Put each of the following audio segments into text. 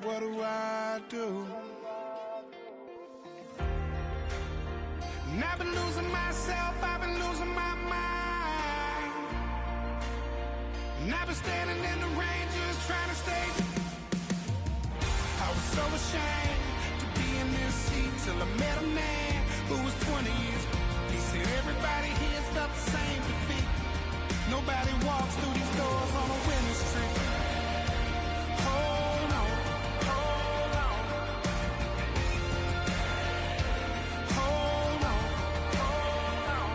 what do I do? And I've been losing myself, I've been losing my mind. And I've been standing in the rain just trying to stay. I was so ashamed to be in this seat till I met a man who was 20 years. He said everybody here felt the same defeat. Nobody walks through these doors on a winning streak. Hold on, hold on. Hold on, hold on.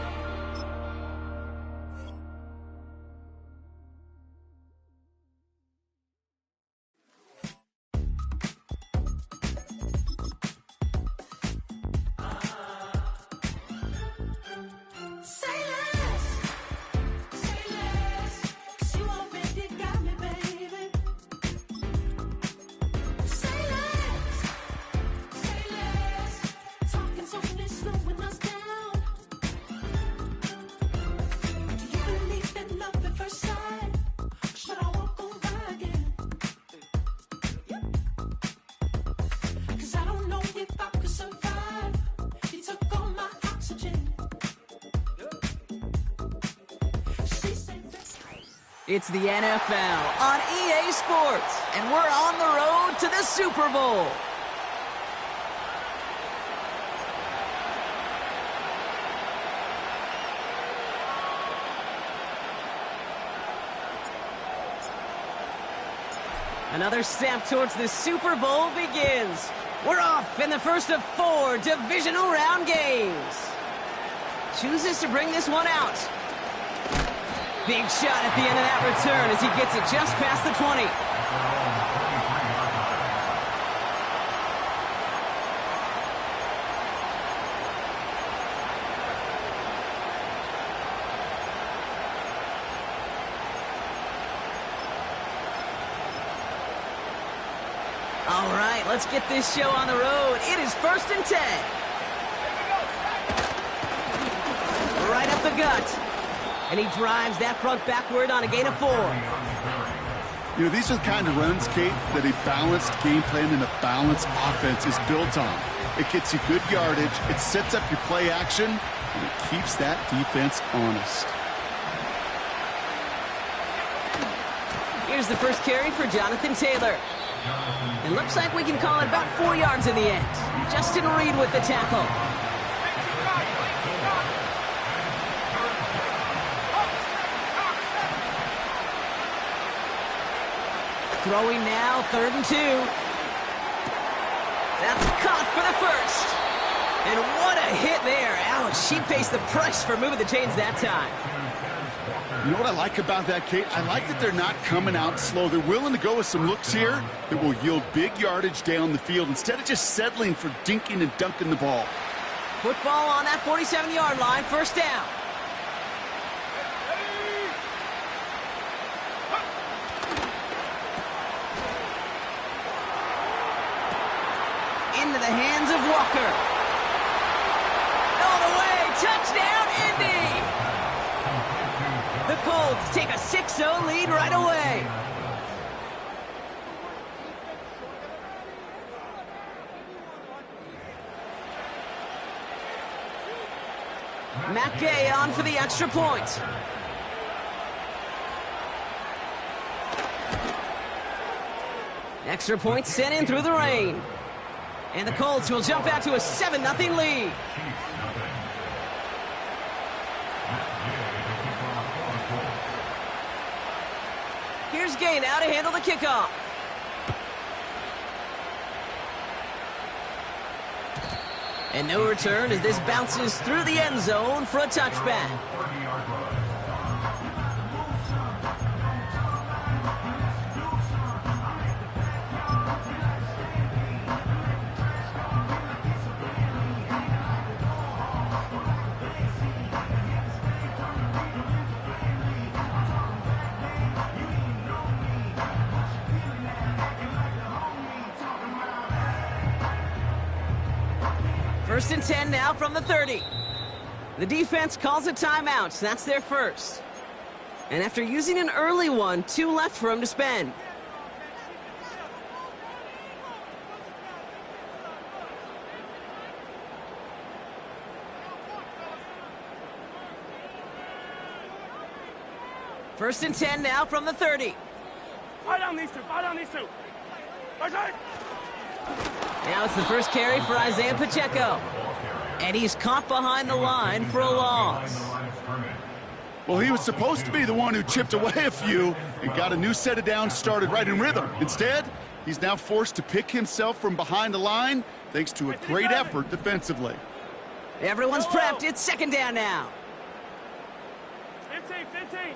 Say less, 'cause you already got me, baby. Say less, talking's only slowing us down. Do you believe in love at first sight? Should I walk on by again? 'Cause I don't know if I could survive. You took all my oxygen. She said that's It's the NFL on EA Sports, and we're on the road to the Super Bowl. Another step towards the Super Bowl begins. We're off in the first of 4 divisional round games. Chooses to bring this one out. Big shot at the end of that return as he gets it just past the 20. All right, let's get this show on the road. It is 1st and 10. Right up the gut. And he drives that front backward on a gain of 4. You know, these are the kind of runs, Kate, that a balanced game plan and a balanced offense is built on. It gets you good yardage, it sets up your play action, and it keeps that defense honest. Here's the first carry for Jonathan Taylor. It looks like we can call it about 4 yards in the end. Justin Reed with the tackle. Throwing now, 3rd and 2. That's caught for the first. And what a hit there. Ouch, she pays the price for moving the chains that time. You know what I like about that, Kate? I like that they're not coming out slow. They're willing to go with some looks here that will yield big yardage down the field instead of just settling for dinking and dunking the ball. Football on that 47-yard line, 1st down. Into the hands of Walker. All the way, touchdown, Indy! The Colts take a 6-0 lead right away. Matt Gay on for the extra point. Extra point sent in through the rain. And the Colts will jump out to a 7-0 lead. Here's Gay now to handle the kickoff. And no return as this bounces through the end zone for a touchback. First and 10 now from the 30. The defense calls a timeout. That's their first. And after using an early one, 2 left for him to spend. First and 10 now from the 30. Fire down these two. Fire down these two. Right side. Now it's the first carry for Isaiah Pacheco. And he's caught behind the line for a loss. Well, he was supposed to be the one who chipped away a few and got a new set of downs started right in rhythm. Instead, he's now forced to pick himself from behind the line thanks to a great effort defensively. Everyone's prepped. It's second down now. 15.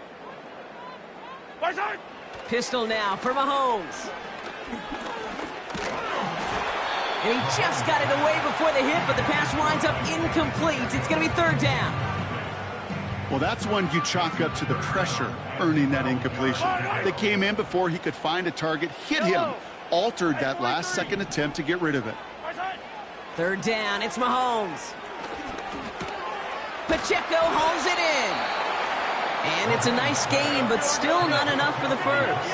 Right side. Pistol now for Mahomes. And he just got it away before the hit, but the pass winds up incomplete. It's going to be third down. Well, that's one you chalk up to the pressure earning that incompletion. They came in before he could find a target, hit him, altered that last-second attempt to get rid of it. Third down, it's Mahomes. Pacheco holds it in. And it's a nice gain, but still not enough for the first.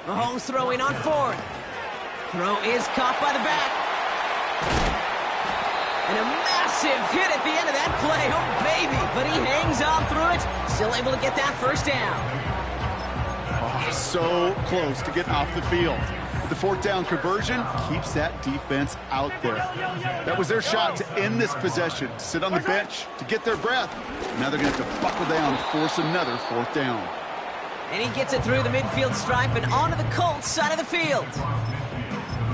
Mahomes throwing on fourth. Throw is caught by the back. And a massive hit at the end of that play. Oh, baby. But he hangs on through it. Still able to get that first down. Oh, so close to getting off the field. The fourth down conversion keeps that defense out there. That was their shot to end this possession, to sit on the bench, to get their breath. Now they're going to have to buckle down and force another fourth down. And he gets it through the midfield stripe and onto the Colts side of the field.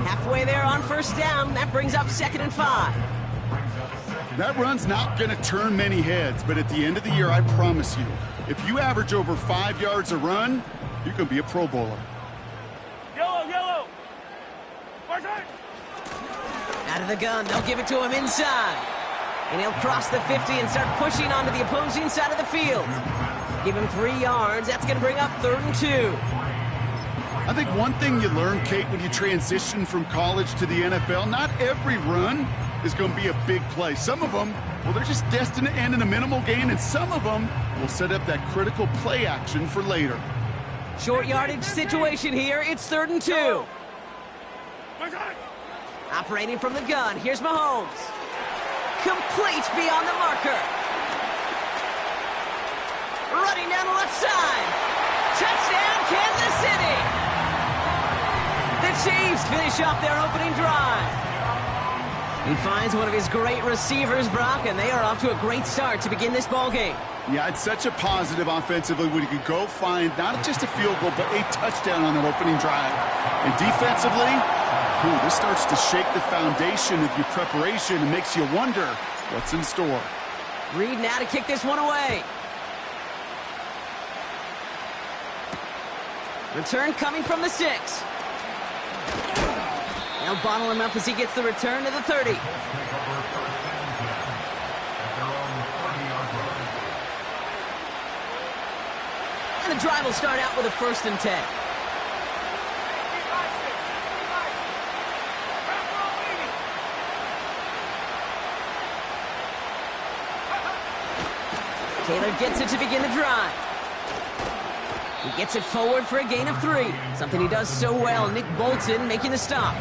Halfway there on first down. That brings up 2nd and 5. That run's not going to turn many heads, but at the end of the year, I promise you, if you average over 5 yards a run, you're going to be a Pro Bowler. Yellow. Right side. Out of the gun, they'll give it to him inside. And he'll cross the 50 and start pushing onto the opposing side of the field. Give him 3 yards. That's going to bring up 3rd and 2. I think one thing you learn, Kate, when you transition from college to the NFL, not every run is going to be a big play. Some of them, well, they're just destined to end in a minimal gain, and some of them will set up that critical play action for later. Short yardage situation here. It's 3rd and 2. Right side. Operating from the gun. Here's Mahomes. Complete beyond the marker. Running down the left side. Touchdown, Kansas City. The Chiefs finish off their opening drive. He finds one of his great receivers, Brock, and they are off to a great start to begin this ball game. Yeah, it's such a positive offensively when you can go find not just a field goal, but a touchdown on that opening drive. And defensively, this starts to shake the foundation of your preparation and makes you wonder what's in store. Reed now to kick this one away. Return coming from the 6. They'll bottle him up as he gets the return to the 30. And the drive will start out with a 1st and 10. Taylor gets it to begin the drive. He gets it forward for a gain of 3. Something he does so well. Nick Bolton making the stop.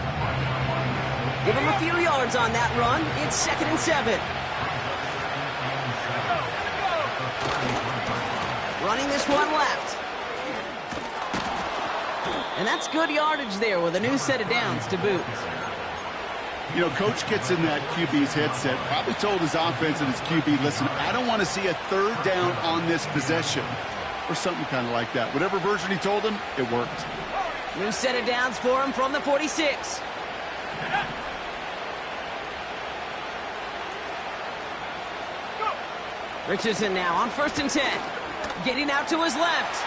Give him a few yards on that run. It's 2nd and 7. Running this one left. And that's good yardage there with a new set of downs to boot. You know, Coach gets in that QB's headset, probably told his offense and his QB, listen, I don't want to see a 3rd down on this possession. Or something kind of like that. Whatever version he told him, it worked. New set of downs for him from the 46. Richardson now on 1st and 10. Getting out to his left.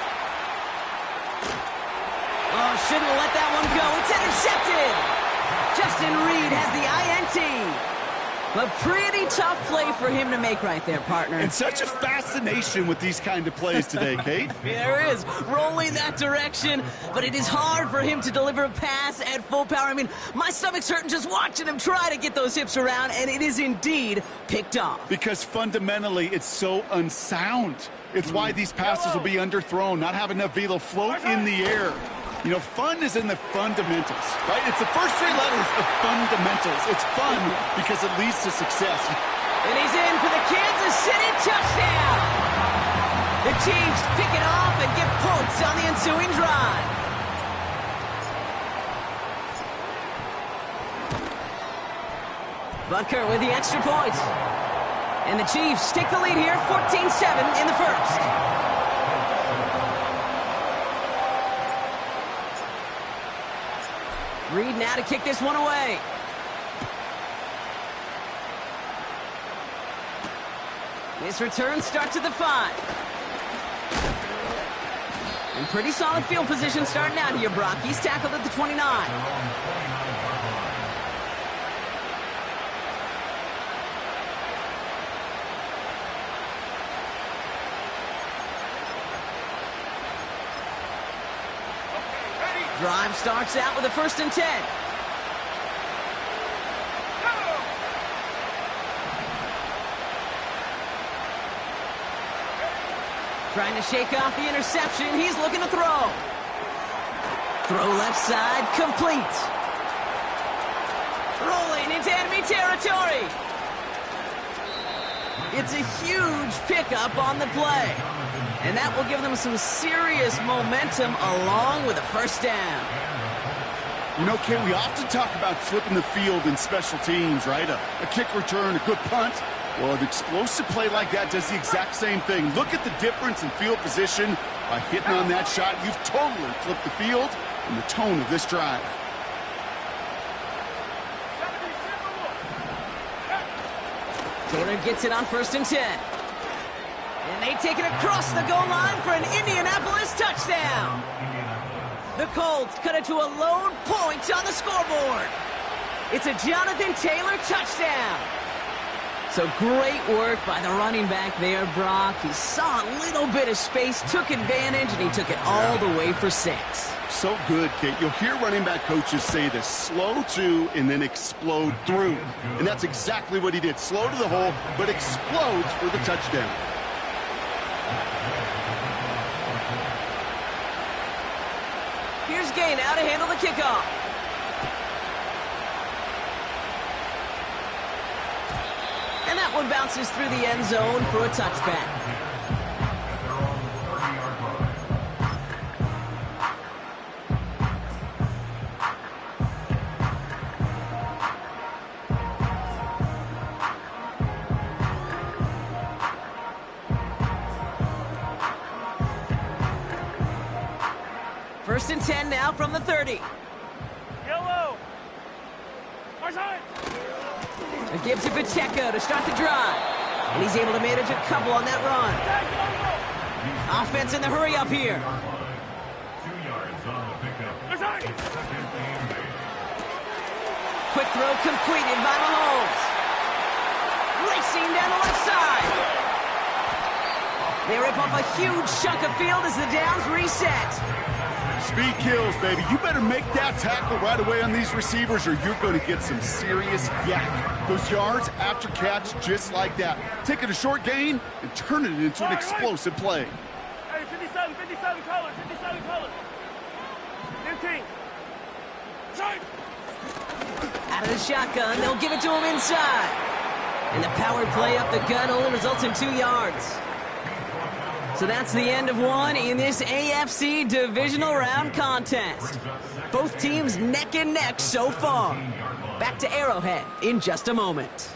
Oh, shouldn't let that one go. It's intercepted. Justin Reed has the INT. A pretty tough play for him to make right there, partner. And such a fascination with these kind of plays today, Kate. There is. Rolling that direction, but it is hard for him to deliver a pass at full power. I mean, my stomach's hurting just watching him try to get those hips around, and it is indeed picked off. Because fundamentally, it's so unsound. It's why these passes will be underthrown, not have enough velo float in the air. You know, fun is in the fundamentals, right? It's the first 3 letters of fundamentals. It's fun because it leads to success. And he's in for the Kansas City touchdown. The Chiefs pick it off and get points on the ensuing drive. Butker with the extra point. And the Chiefs take the lead here, 14-7 in the first. Reed now to kick this one away. This return starts at the 5. And pretty solid field position starting out here, Brock. He's tackled at the 29. Drive starts out with a 1st and 10. Trying to shake off the interception. He's looking to throw. Throw left side, complete. Rolling into enemy territory. It's a huge pickup on the play. And that will give them some serious momentum along with a 1st down. You know, Kate, we often talk about flipping the field in special teams, right? A kick return, a good punt. Well, an explosive play like that does the exact same thing. Look at the difference in field position. By hitting on that shot, you've totally flipped the field and the tone of this drive. Taylor gets it on 1st and 10. And they take it across the goal line for an Indianapolis touchdown. The Colts cut it to a lone point on the scoreboard. It's a Jonathan Taylor touchdown. So great work by the running back there, Brock. He saw a little bit of space, took advantage, and he took it all the way for 6. So good, Kate. You'll hear running back coaches say this: slow to and then explode through. And that's exactly what he did. Slow to the hole, but explodes for the touchdown. Here's Gay now to handle the kickoff. And that one bounces through the end zone for a touchback. First and 10 now from the 30. Yellow. Our side. It gives to Pacheco to start the drive. And he's able to manage a couple on that run. Offense in the hurry up here. 2 yards on the pickup. Our side. Quick throw completed by Mahomes. Racing down the left side. They rip off a huge chunk of field as the downs reset. Speed kills, baby. You better make that tackle right away on these receivers or you're going to get some serious yak. Those yards after catch just like that. Take it a short gain and turn it into an explosive play. Hey, 57 colors, 57 colors. 15. Side. Out of the shotgun, they'll give it to him inside. And the power play up the gut only results in 2 yards. So that's the end of one in this AFC divisional round contest. Both teams neck and neck so far. Back to Arrowhead in just a moment.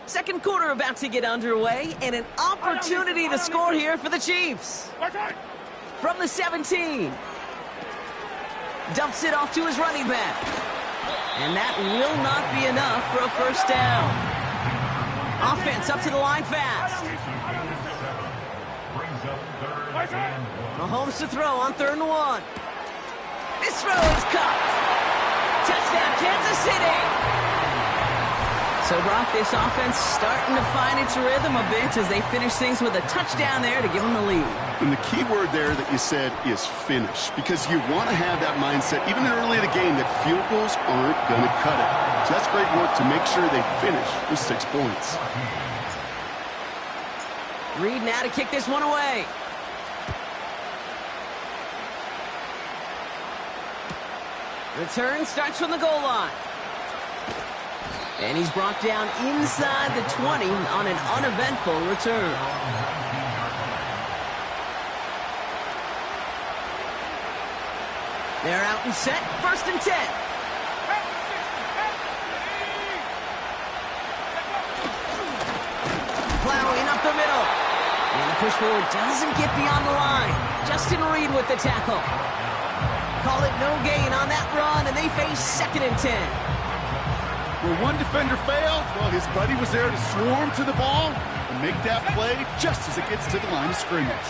Second quarter about to get underway, and an opportunity to score here for the Chiefs. From the 17. Dumps it off to his running back. And that will not be enough for a 1st down. Offense up to the line fast. Mahomes to throw on 3rd and 1. This throw is caught. Touchdown, Kansas City. So, Brock, this offense starting to find its rhythm a bit as they finish things with a touchdown there to give them the lead. And the key word there that you said is finish, because you want to have that mindset, even early in the game, that field goals aren't going to cut it. So that's great work to make sure they finish with 6 points. Reed now to kick this one away. Return starts from the goal line. And he's brought down inside the 20 on an uneventful return. They're out and set, 1st and 10. Plowing up the middle. And the push forward doesn't get beyond the line. Justin Reed with the tackle. Call it no gain on that run, and they face 2nd and 10. Where one defender failed, well, his buddy was there to swarm to the ball and make that play just as it gets to the line of scrimmage.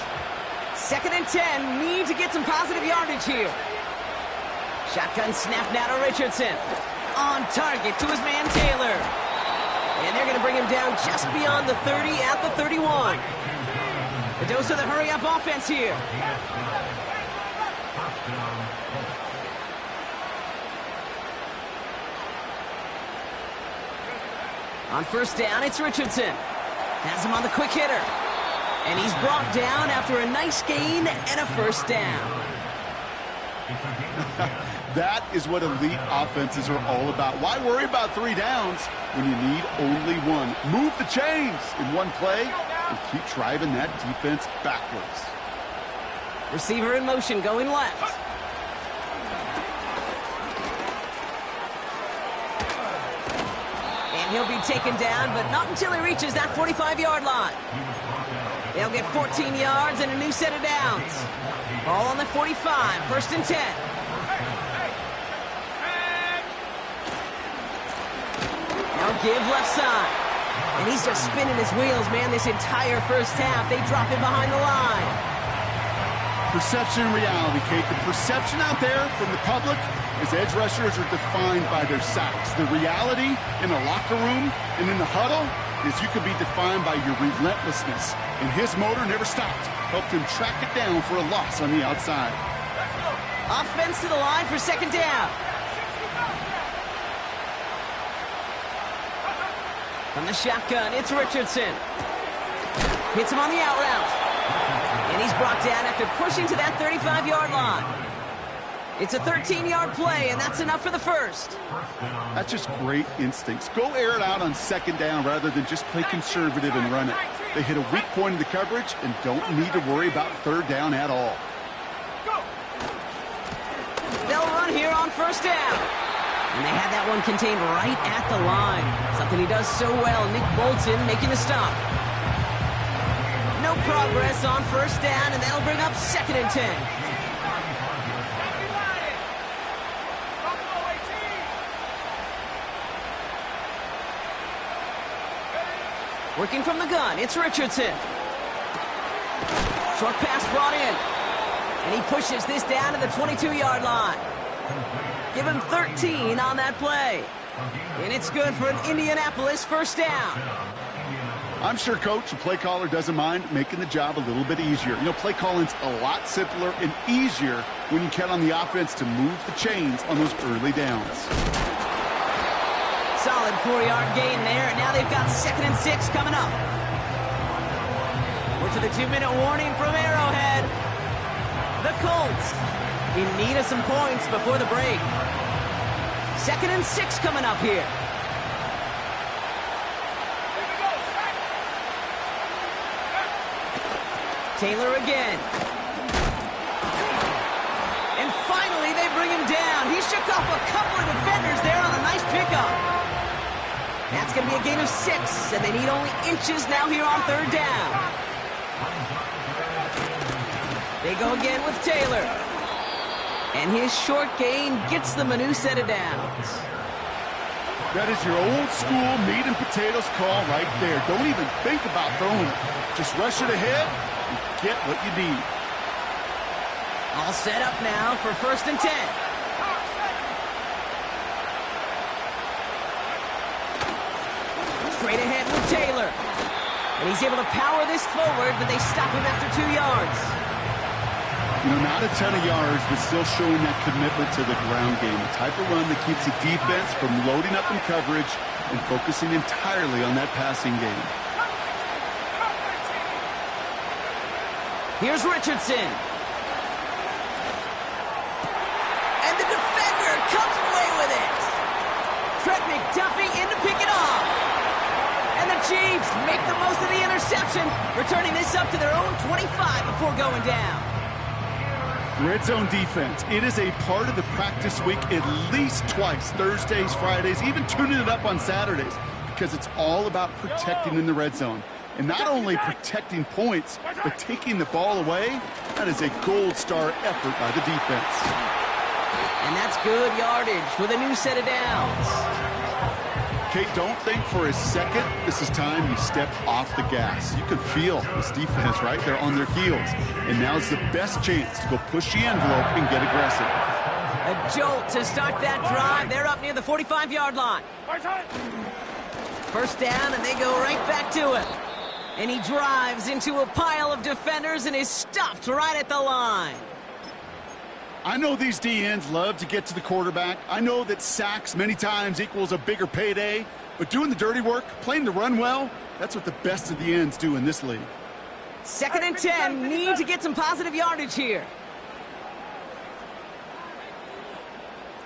2nd and 10, need to get some positive yardage here. Shotgun snap now to Richardson. On target to his man Taylor. And they're going to bring him down just beyond the 30 at the 31. The dose of the hurry-up offense here. On 1st down, it's Richardson. Has him on the quick hitter. And he's brought down after a nice gain and a 1st down. That is what elite offenses are all about. Why worry about 3 downs when you need only 1? Move the chains in one play and keep driving that defense backwards. Receiver in motion going left. And he'll be taken down, but not until he reaches that 45-yard line. They'll get 14 yards and a new set of downs. Ball on the 45, 1st and 10. Now give left side. And he's just spinning his wheels, man, this entire 1st half. They drop him behind the line. Perception and reality, Kate. The perception out there from the public is edge rushers are defined by their sacks. The reality in the locker room and in the huddle is you could be defined by your relentlessness. And his motor never stopped. Helped him track it down for a loss on the outside. Offense to the line for 2nd down. From the shotgun, it's Richardson. Hits him on the out route. And he's brought down after pushing to that 35-yard line. It's a 13-yard play, and that's enough for the 1st. That's just great instincts. Go air it out on 2nd down rather than just play conservative and run it. They hit a weak point in the coverage and don't need to worry about 3rd down at all. They'll run here on 1st down. And they had that one contained right at the line. Something he does so well. Nick Bolton making the stop. No progress on 1st down, and that'll bring up 2nd and 10. Working from the gun, it's Richardson. Short pass brought in. And he pushes this down to the 22-yard line. Give him 13 on that play. And it's good for an Indianapolis 1st down. I'm sure Coach, the play caller, doesn't mind making the job a little bit easier. You know, play calling's a lot simpler and easier when you count on the offense to move the chains on those early downs. Solid 4-yard gain there, and now they've got 2nd and 6 coming up. We're to the 2-minute warning from Arrowhead. The Colts in need of some points before the break. 2nd and 6 coming up here. Taylor again. And finally, they bring him down. He shook off a couple of defenders there on a nice pickup. That's going to be a gain of 6, and they need only inches now here on 3rd down. They go again with Taylor. And his short gain gets them a new set of downs. That is your old school meat and potatoes call right there. Don't even think about throwing it. Just rush it ahead and get what you need. All set up now for 1st and 10. Straight ahead with Taylor. And he's able to power this forward, but they stop him after 2 yards. You know, not a ton of yards, but still showing that commitment to the ground game. The type of run that keeps the defense from loading up in coverage and focusing entirely on that passing game. Here's Richardson. And the defender comes away with it. Trent McDuffie in to pick it off. And the Chiefs make the most of the interception, returning this up to their own 25 before going down. Red zone defense. It is a part of the practice week at least twice, Thursdays, Fridays, even tuning it up on Saturdays, because it's all about protecting in the red zone. And not only protecting points, but taking the ball away. That is a gold star effort by the defense. And that's good yardage with a new set of downs. Kate, don't think for a second this is time you step off the gas. You can feel this defense, right? They're on their heels. And now's the best chance to go push the envelope and get aggressive. A jolt to start that drive. They're up near the 45-yard line. First down, and they go right back to it. And he drives into a pile of defenders and is stopped right at the line. I know these DNs love to get to the quarterback. I know that sacks many times equals a bigger payday. But doing the dirty work, playing the run well, that's what the best of the ends do in this league. 2nd and 10, need to get some positive yardage here.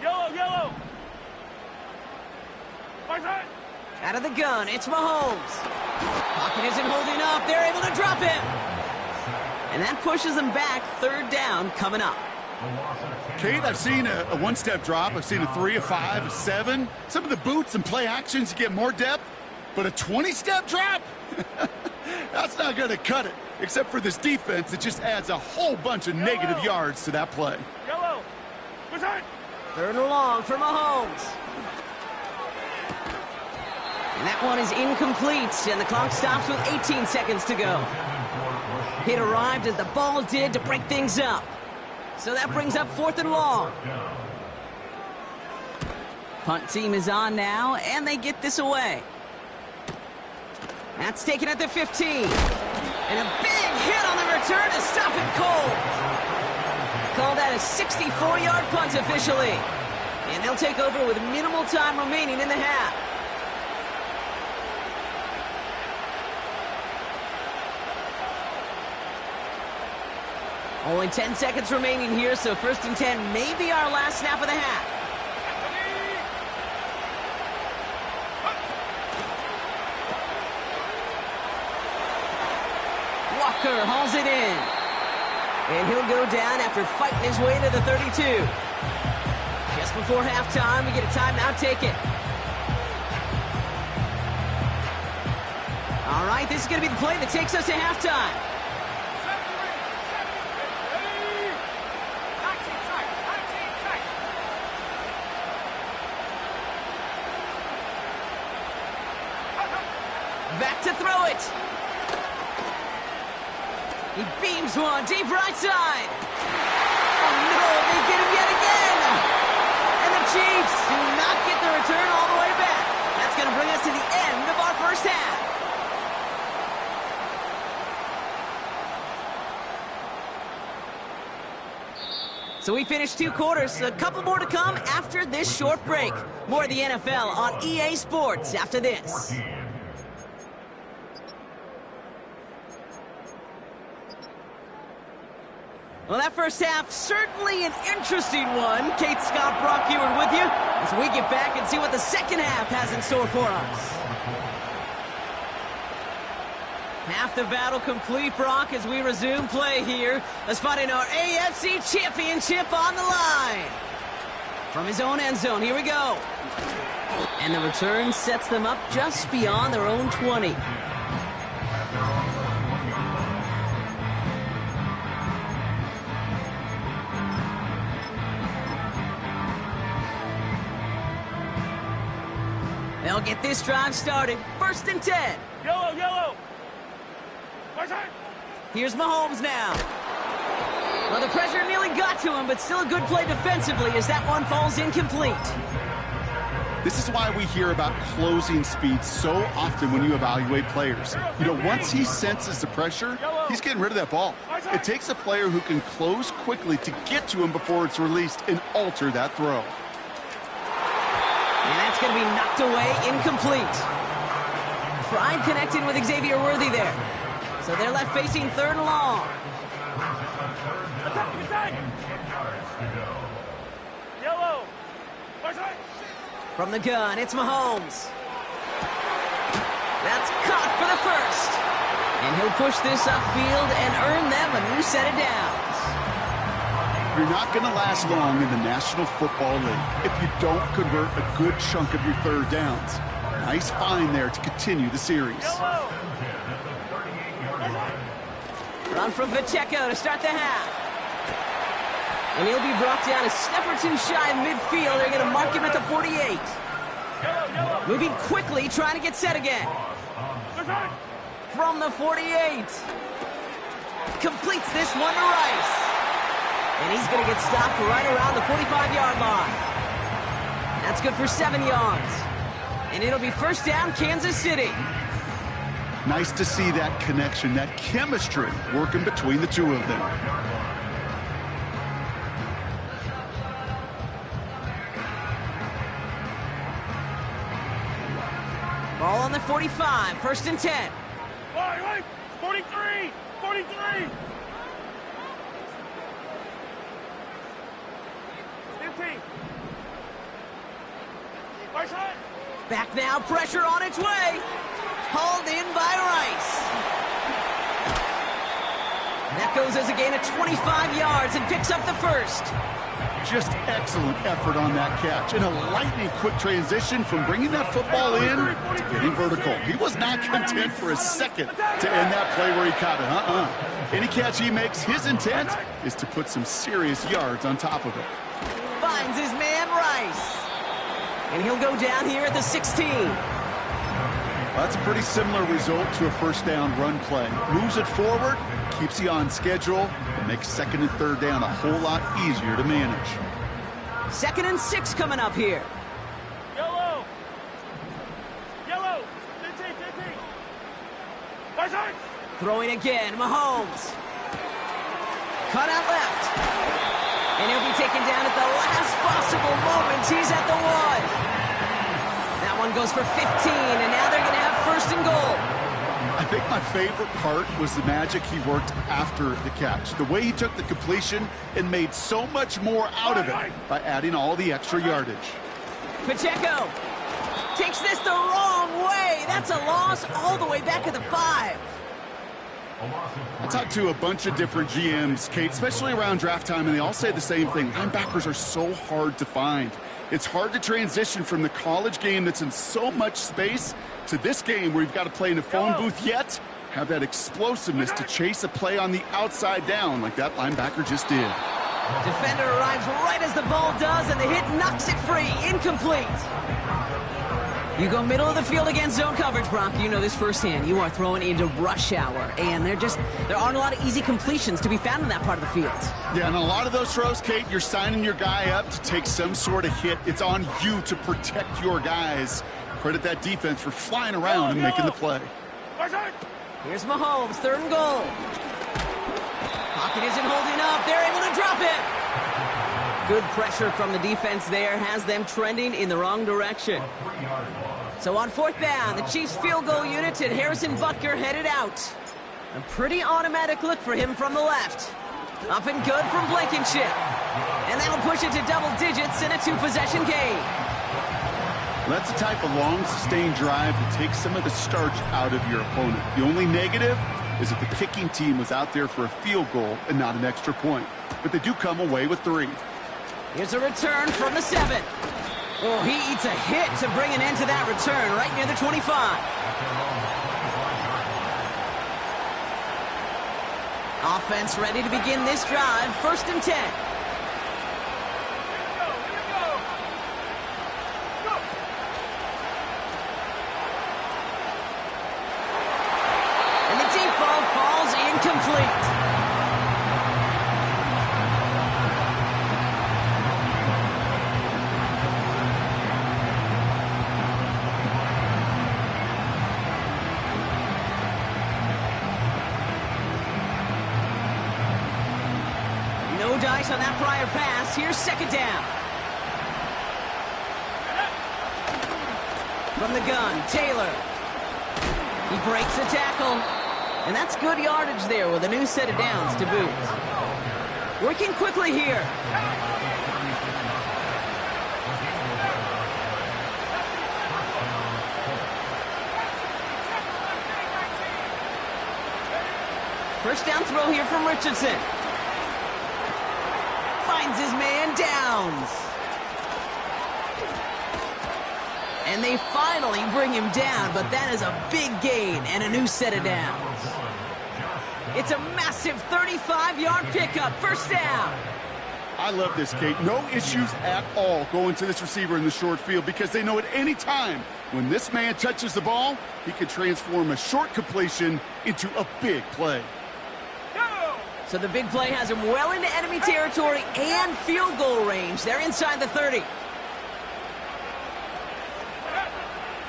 Yellow. Out of the gun, it's Mahomes. Pocket isn't holding up. They're able to drop him. And that pushes them back. 3rd down coming up. Kate, I've seen a one-step drop. I've seen a 3, a 5, a 7. Some of the boots and play actions, you get more depth. But a 20-step drop? That's not going to cut it. Except for this defense, it just adds a whole bunch of negative yards to that play. Yellow. 3rd and long for Mahomes. And that one is incomplete, and the clock stops with 18 seconds to go. Hit arrived as the ball did to break things up. So that brings up 4th and long. Punt team is on now, and they get this away. That's taken at the 15. And a big hit on the return to stop it cold. Call that a 64-yard punt officially. And they'll take over with minimal time remaining in the half. Only 10 seconds remaining here, so 1st and 10 may be our last snap of the half. Walker hauls it in. And he'll go down after fighting his way to the 32. Just before halftime, we get a timeout taken. All right, this is going to be the play that takes us to halftime. Back to throw it. He beams one deep right side. Oh no, they get him yet again. And the Chiefs do not get the return all the way back. That's going to bring us to the end of our first half. So we finished 2 quarters. A couple more to come after this short break. More of the NFL on EA Sports after this. Well, that first half, certainly an interesting one. Kate, Scott, Brock Ewart with you as we get back and see what the second half has in store for us. Half the battle complete, Brock, as we resume play here. Let's find in our AFC Championship on the line. From his own end zone, here we go. And the return sets them up just beyond their own 20. They'll get this drive started. 1st and 10. Yellow. Here's Mahomes now. Well, the pressure nearly got to him, but still a good play defensively as that one falls incomplete. This is why we hear about closing speed so often when you evaluate players. You know, once he senses the pressure, he's getting rid of that ball. It takes a player who can close quickly to get to him before it's released and alter that throw. And that's going to be knocked away, incomplete. Pride connected with Xavier Worthy there. So they're left facing 3rd and long. Attack, attack! Yellow! From the gun, it's Mahomes. That's caught for the first. And he'll push this upfield and earn them a new set of downs. You're not going to last long in the National Football League if you don't convert a good chunk of your 3rd downs. Nice find there to continue the series. Run from Pacheco to start the half. And he'll be brought down a step or two shy of midfield. They're going to mark him at the 48. Moving quickly, trying to get set again. From the 48. Completes this one to Rice. And he's going to get stopped right around the 45-yard line. That's good for 7 yards. And it'll be first down, Kansas City. Nice to see that connection, that chemistry working between the two of them. Ball on the 45, 1st and 10. Wait, 43! 43! 15! Right side! Back now, pressure on its way. Hauled in by Rice. That goes as a gain of 25 yards and picks up the first. Just excellent effort on that catch. And a lightning quick transition from bringing that football in to getting vertical. He was not content for a second to end that play where he caught it. Any catch he makes, his intent is to put some serious yards on top of it. Finds his man Rice. And he'll go down here at the 16. That's a pretty similar result to a first down run play. Moves it forward, keeps you on schedule, and makes 2nd and 3rd down a whole lot easier to manage. 2nd and 6 coming up here. Yellow! Yellow! 15! Right side! Throwing again, Mahomes. Cut out left. And he'll be taken down at the last possible moment. He's at the 1. That one goes for 15, and now they're going to have 1st and goal. I think my favorite part was the magic he worked after the catch. The way he took the completion and made so much more out of it by adding all the extra yardage. Pacheco takes this the wrong way. That's a loss all the way back at the 5. I talked to a bunch of different GMs, Kate, especially around draft time, and they all say the same thing. Linebackers are so hard to find. It's hard to transition from the college game that's in so much space to this game where you've got to play in a phone booth yet have that explosiveness to chase a play on the outside down like that linebacker just did. Defender arrives right as the ball does, and the hit knocks it free. Incomplete. You go middle of the field against zone coverage, Brock. You know this firsthand. You are throwing into rush hour, and there aren't a lot of easy completions to be found in that part of the field. Yeah, and a lot of those throws, Kate, you're signing your guy up to take some sort of hit. It's on you to protect your guys. Credit that defense for flying around and making the play. Here's Mahomes, 3rd and goal. Pocket isn't holding up. They're able to drop it. Good pressure from the defense there has them trending in the wrong direction. So on 4th down, the Chiefs field goal unit and Harrison Butker headed out. A pretty automatic look for him from the left. Up and good from Blankenship. And that'll push it to double digits in a 2-possession game. That's the type of long, sustained drive that takes some of the starch out of your opponent. The only negative is that the kicking team was out there for a field goal and not an extra point. But they do come away with 3. Here's a return from the 7. Oh, he eats a hit to bring an end to that return right near the 25. Offense ready to begin this drive. 1st and 10. And the deep ball falls incomplete. no dice on that prior pass. Here's second down. From the gun, Taylor. He breaks the tackle. And that's good yardage there with a new set of downs to boot. Working quickly here. First down throw here from Richardson. Finds his man Downs. And they finally bring him down, but that is a big gain and a new set of downs. It's a massive 35-yard pickup, first down. I love this, Kate. No issues at all going to this receiver in the short field because they know at any time when this man touches the ball, he can transform a short completion into a big play. So the big play has him well into enemy territory and field goal range. They're inside the 30.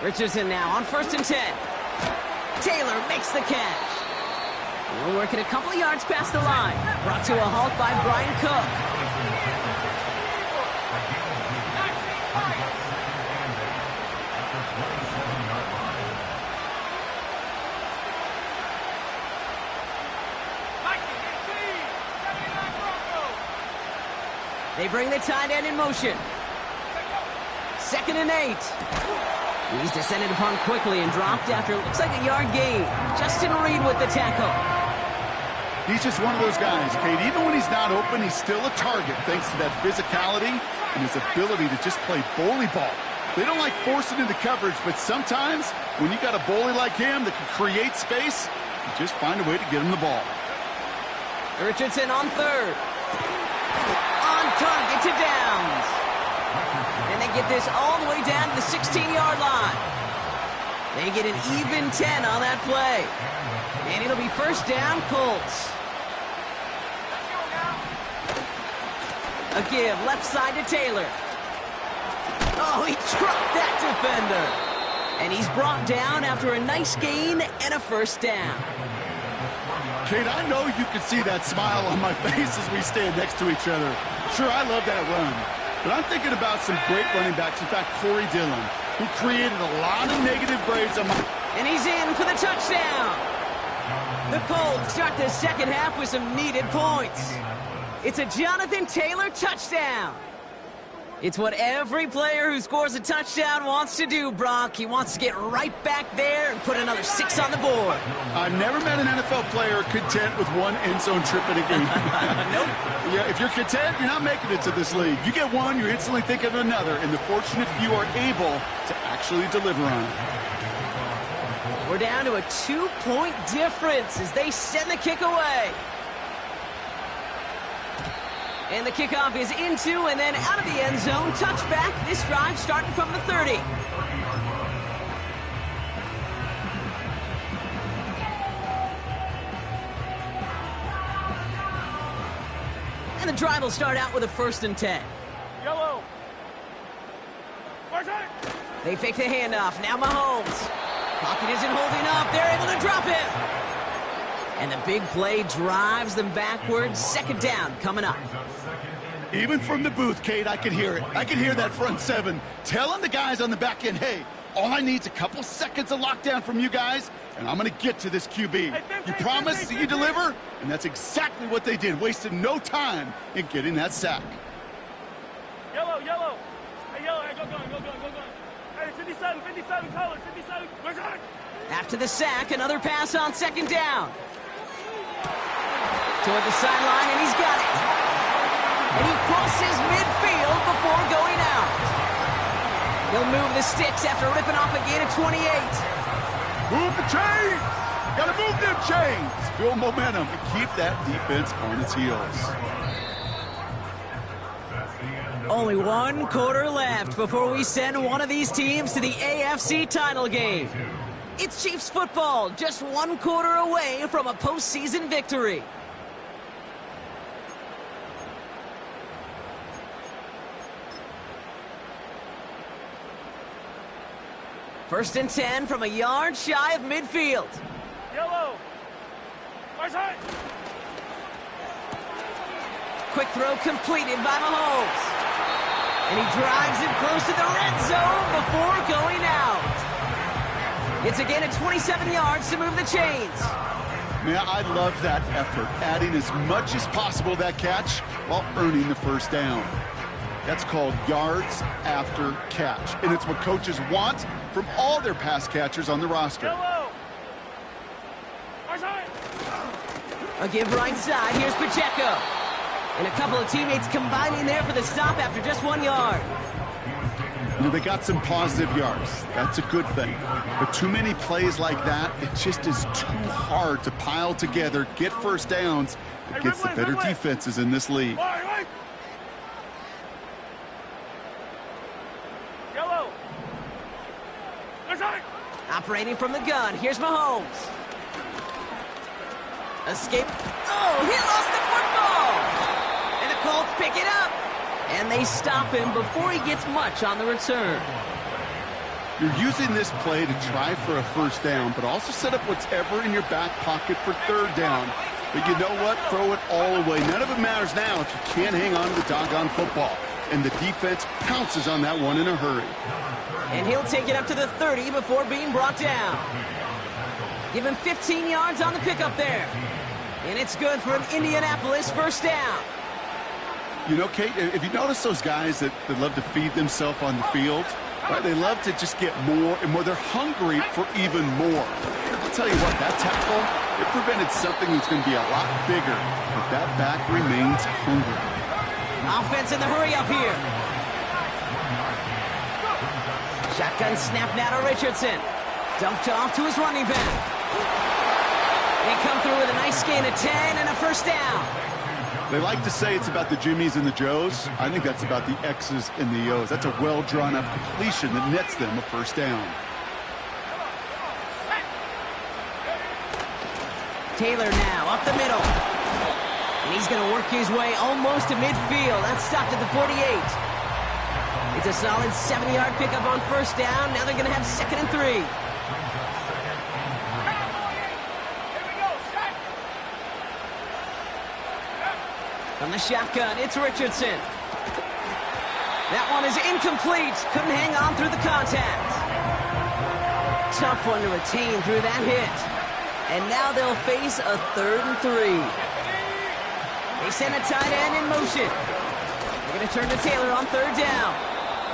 Richardson now on 1st and 10. Taylor makes the catch. We're working a couple of yards past the line. Brought to a halt by Brian Cook. They bring the tight end in motion. 2nd and 8. He's descended upon quickly and dropped after it looks like a yard gain. Justin Reed with the tackle. He's just one of those guys, Kate. Even when he's not open, he's still a target thanks to that physicality and his ability to just play bully ball. They don't like forcing into coverage, but sometimes when you got a bully like him that can create space, you just find a way to get him the ball. Richardson on 3rd. On target to Downs. And they get this all the way down to the 16-yard line. They get an even 10 on that play. And it'll be first down, Colts. A give, left side to Taylor. Oh, he dropped that defender. And he's brought down after a nice gain and a first down. Kate, I know you can see that smile on my face as we stand next to each other. Sure, I love that run. But I'm thinking about some great running backs. In fact, Corey Dillon, who created a lot of negative grades on my... And he's in for the touchdown. The Colts start the second half with some needed points. It's a Jonathan Taylor touchdown. It's what every player who scores a touchdown wants to do, Brock. He wants to get right back there and put another 6 on the board. I've never met an NFL player content with one end zone trip in a game. Nope. Yeah, if you're content, you're not making it to this league. You get one, you're instantly thinking of another, and the fortunate few are able to actually deliver on it. We're down to a 2-point difference as they send the kick away. And the kickoff is into and then out of the end zone. Touchback. This drive starting from the 30. And the drive will start out with a 1st and 10. Yellow. They fake the handoff. Now Mahomes. Pocket isn't holding up. They're able to drop him. And the big play drives them backwards. 2nd down coming up. Even from the booth, Kate, I could hear it. I could hear that front 7 telling the guys on the back end, hey, all I need is a couple seconds of lockdown from you guys, and I'm going to get to this QB. You promise that you deliver? And that's exactly what they did, wasted no time in getting that sack. Yellow, yellow. Hey, yellow, hey, go going. Hey, 57, color, 57, we're good. After the sack, another pass on 2nd down. Toward the sideline, and he's got it. And he crosses midfield before going out. He'll move the sticks after ripping off a gain of 28. Move the chains! Gotta move them chains! Build momentum and keep that defense on its heels. Only 1 quarter left before we send one of these teams to the AFC title game. It's Chiefs football, just 1 quarter away from a postseason victory. First and 10 from a yard shy of midfield. Yellow. Right side. Quick throw completed by Mahomes. And he drives it close to the red zone before going out. It's a gain of 27 yards to move the chains. Man, I love that effort, adding as much as possible to that catch while earning the first down. That's called yards after catch, and it's what coaches want from all their pass catchers on the roster. A give right side. Here's Pacheco. And a couple of teammates combining there for the stop after just 1 yard. You know, they got some positive yards. That's a good thing. But too many plays like that, it just is too hard to pile together, get first downs against the better defenses in this league. Yellow. Operating from the gun. Here's Mahomes. Escape. Oh, he lost the football. And the Colts pick it up. And they stop him before he gets much on the return. You're using this play to try for a first down, but also set up whatever in your back pocket for third down. But you know what? Throw it all away. None of it matters now if you can't hang on to the doggone football. And the defense pounces on that one in a hurry. And he'll take it up to the 30 before being brought down. Give him 15 yards on the pickup there. And it's good for an Indianapolis first down. You know, Kate, if you notice those guys that love to feed themselves on the field, right? They love to just get more and more. They're hungry for even more. I'll tell you what, that tackle, it prevented something that's going to be a lot bigger. But that back remains hungry. Offense in the hurry up here. Shotgun snap now to Richardson. Dumped off to his running back. They come through with a nice gain of 10 and a first down. They like to say it's about the Jimmies and the Joes. I think that's about the X's and the O's. That's a well-drawn-up completion that nets them a first down. Taylor now up the middle. And he's going to work his way almost to midfield. That's stopped at the 48. It's a solid 70-yard pickup on first down. Now they're going to have 2nd and 3. From the shotgun, it's Richardson. That one is incomplete. Couldn't hang on through the contact. Tough one to retain through that hit. And now they'll face a 3rd and 3. They send a tight end in motion. They're going to turn to Taylor on 3rd down.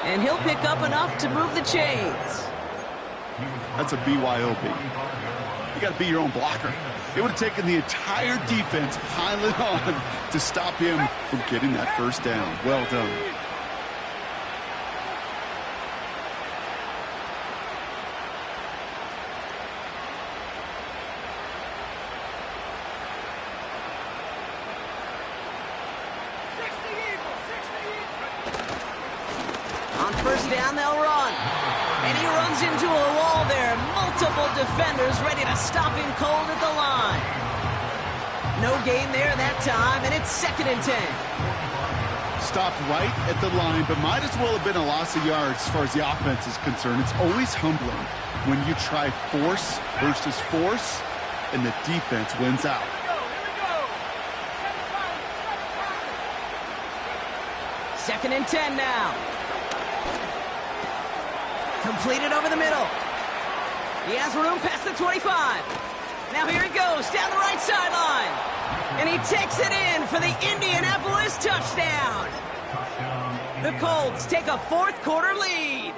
And he'll pick up enough to move the chains. That's a BYOB. You got to be your own blocker. It would have taken the entire defense piling on to stop him from getting that first down. Well done. On first down, they'll run. And he runs into a wall there. Multiple defenders ready to stop him cold at the line. No gain there that time, and it's 2nd and 10. Stopped right at the line, but might as well have been a loss of yards as far as the offense is concerned. It's always humbling when you try force versus force, and the defense wins out. Second and 10 now. Completed over the middle. He has room past the 25. Now here he goes down the right sideline. And he takes it in for the Indianapolis touchdown. The Colts take a 4th quarter lead.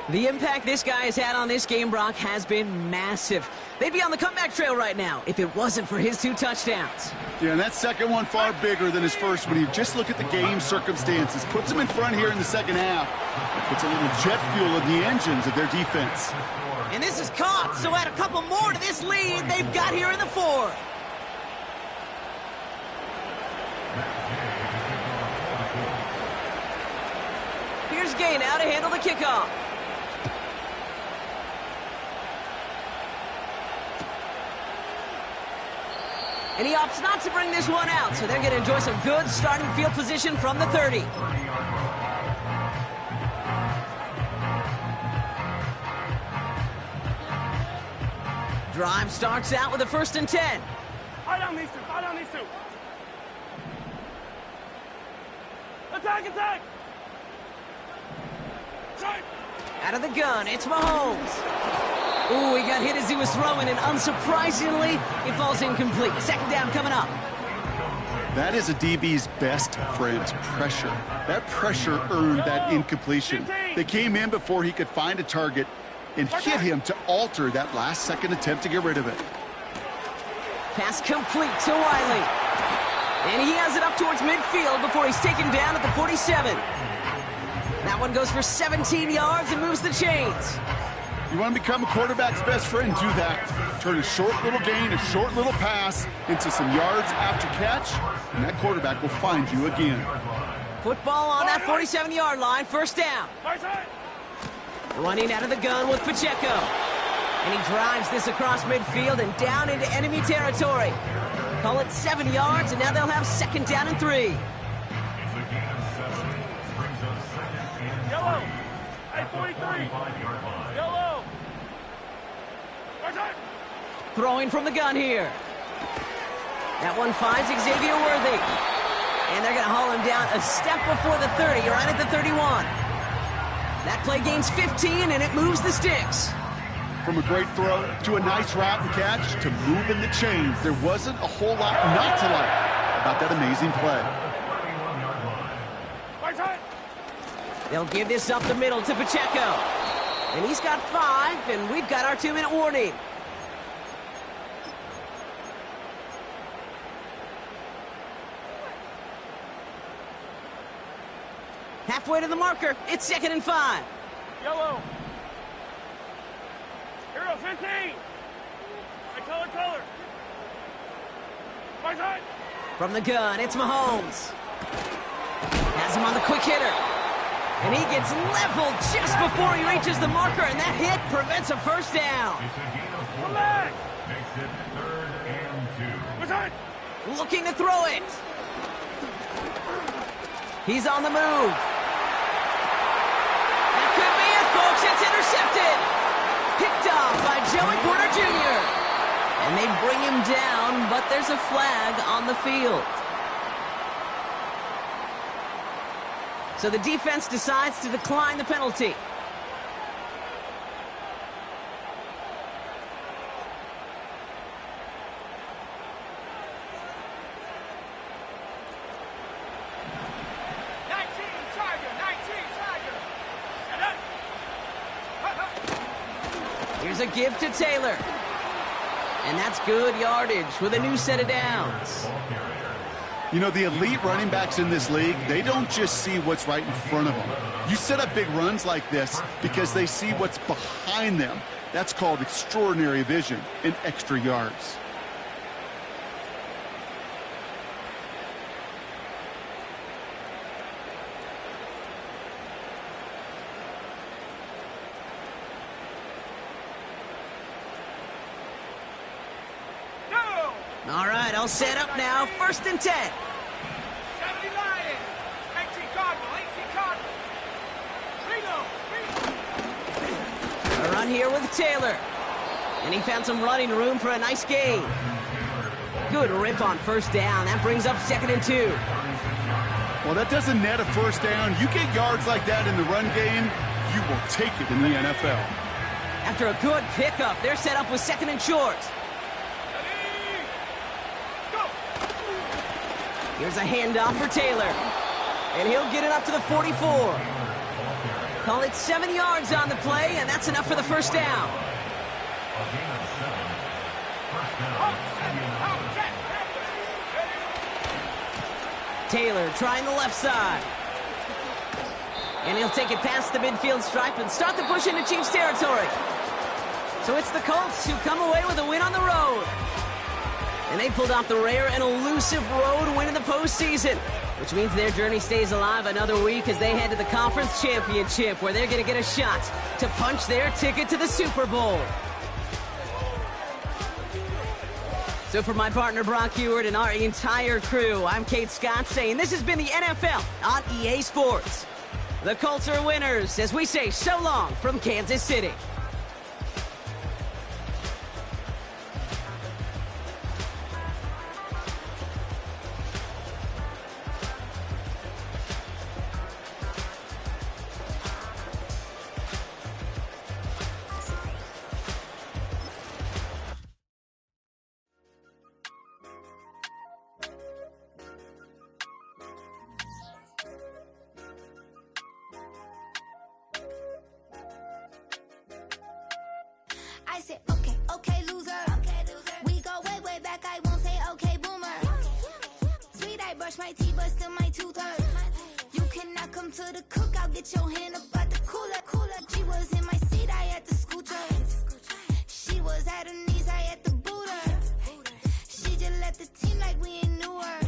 The impact this guy has had on this game, Brock, has been massive. They'd be on the comeback trail right now if it wasn't for his 2 touchdowns. Yeah, and that second one far bigger than his first one. You just look at the game circumstances. Puts him in front here in the second half. Puts a little jet fuel in the engines of their defense. And this is caught, so add a couple more to this lead they've got here in the 4th. Here's Gay now to handle the kickoff. And he opts not to bring this one out, so they're going to enjoy some good starting field position from the 30. Drive starts out with a 1st and 10. High down these two. Attack, attack! Shot! Out of the gun, it's Mahomes. Ooh, he got hit as he was throwing, and unsurprisingly, it falls incomplete. Second down coming up. That is a DB's best friend, pressure. That pressure earned that incompletion. They came in before he could find a target and hit him to alter that last-second attempt to get rid of it. Pass complete to Wiley. And he has it up towards midfield before he's taken down at the 47. That one goes for 17 yards and moves the chains. You want to become a quarterback's best friend, do that. Turn a short little gain, a short little pass into some yards after catch, and that quarterback will find you again. Football on that 47-yard line, first down. Running out of the gun with Pacheco. And he drives this across midfield and down into enemy territory. Call it 7 yards, and now they'll have second down and 3. Yellow! Hey, 43! Yellow! Throwing from the gun here. That one finds Xavier Worthy. And they're going to haul him down a step before the 30, right at the 31. That play gains 15, and it moves the sticks. From a great throw to a nice route and catch to moving the chains, there wasn't a whole lot not to like about that amazing play. They'll give this up the middle to Pacheco. And he's got 5, and we've got our 2-minute warning. Halfway to the marker, it's 2nd and 5. Yellow! Hero 15! Hey, color! My side! From the gun, it's Mahomes. Has him on the quick hitter. And he gets leveled just before he reaches the marker, and that hit prevents a first down. Come back! Makes it 3rd and 2. My side! Looking to throw it. He's on the move. That could be it, folks. It's intercepted. Picked off by Joey Porter Jr. And they bring him down, but there's a flag on the field. So the defense decides to decline the penalty. Here's a give to Taylor. And that's good yardage with a new set of downs. You know, the elite running backs in this league, they don't just see what's right in front of them. You set up big runs like this because they see what's behind them. That's called extraordinary vision and extra yards. All right, I'll set up now. 1st and 10. 70 Lions! 18 Cardinal! 18 Cardinal! A run here with Taylor. And he found some running room for a nice gain. Good rip on first down. That brings up 2nd and 2. Well, that doesn't net a first down. You get yards like that in the run game, you will take it in the NFL. After a good pickup, they're set up with 2nd and short. Here's a handoff for Taylor. And he'll get it up to the 44. Call it 7 yards on the play, and that's enough for the first down. Taylor trying the left side. And he'll take it past the midfield stripe and start the push into Chiefs territory. So it's the Colts who come away with a win on the road. And they pulled off the rare and elusive road win in the postseason, which means their journey stays alive another week as they head to the conference championship, where they're going to get a shot to punch their ticket to the Super Bowl. So for my partner Brock Ewart and our entire crew, I'm Kate Scott saying this has been the NFL on EA Sports. The Colts are winners as we say so long from Kansas City. my teeth, but still my tooth hurt. You cannot come to the cookout, get your hand up out the cooler. She was in my seat, I had to scoot her. She was at her knees, I had to boot her. She just left the team like we ain't knew her.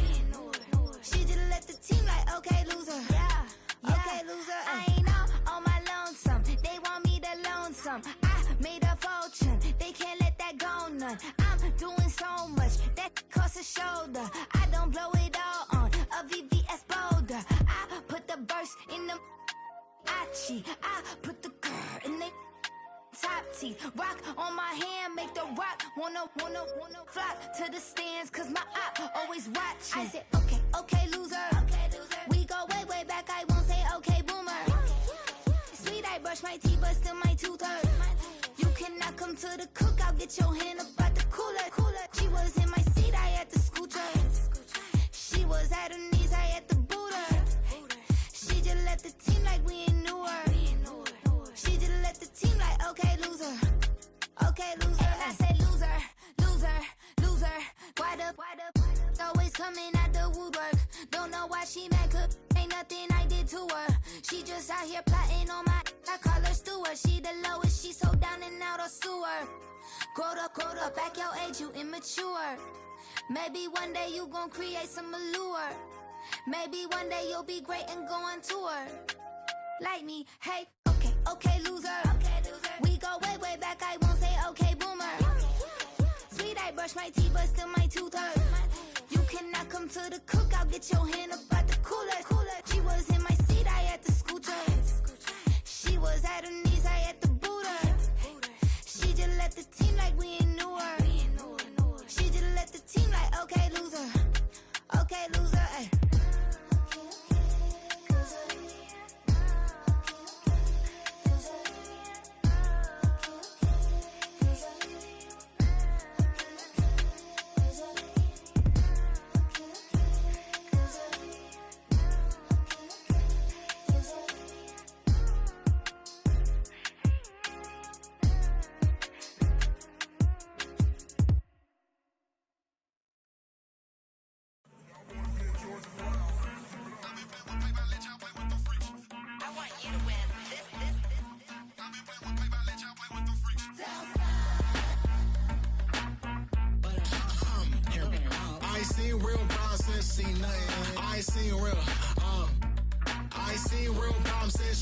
She just left the team like, okay, loser. Yeah, okay, loser. I ain't on my lonesome. They want me to loan some. I made a fortune. They can't let that go none. I'm doing so much that costs a shoulder. I don't blow it all on a VVS boulder. I put the verse in the Achi. I put the girl in the top teeth. Rock on my hand, make the rock wanna flock to the stands, cause my eye always watching. I said, okay, loser. We go way back, I won't say okay, boomer. Sweet, I brush my teeth, but still my tooth hurt. You cannot come to the cookout, get your hand up out the cooler. She was in my seat, I had to scoot her. She was at her knees, I had to boot her. She just left the team like we ain't knew her. She just left the team like, okay, loser. Okay, loser. And I say loser. Why the always coming out the woodwork? Don't know why she mad, cause ain't nothing I did to her. She just out here plotting on my, I call her steward. She the lowest, she so down and out of sewer. Growed up, back your age, you immature. Maybe one day you gon' create some allure. Maybe one day you'll be great and go on tour. Like me, hey, okay, loser. We go way back, I won't say okay, boomer. Sweet, I brush my teeth, but still my tooth hurt. You cannot come to the cookout, get your hand up out the cooler. She was in my seat, I had to scoot her. She was at her knees, I had to boot her. She just left the team like we ain't knew her. She just left the team like, okay, loser. Okay, loser, ay.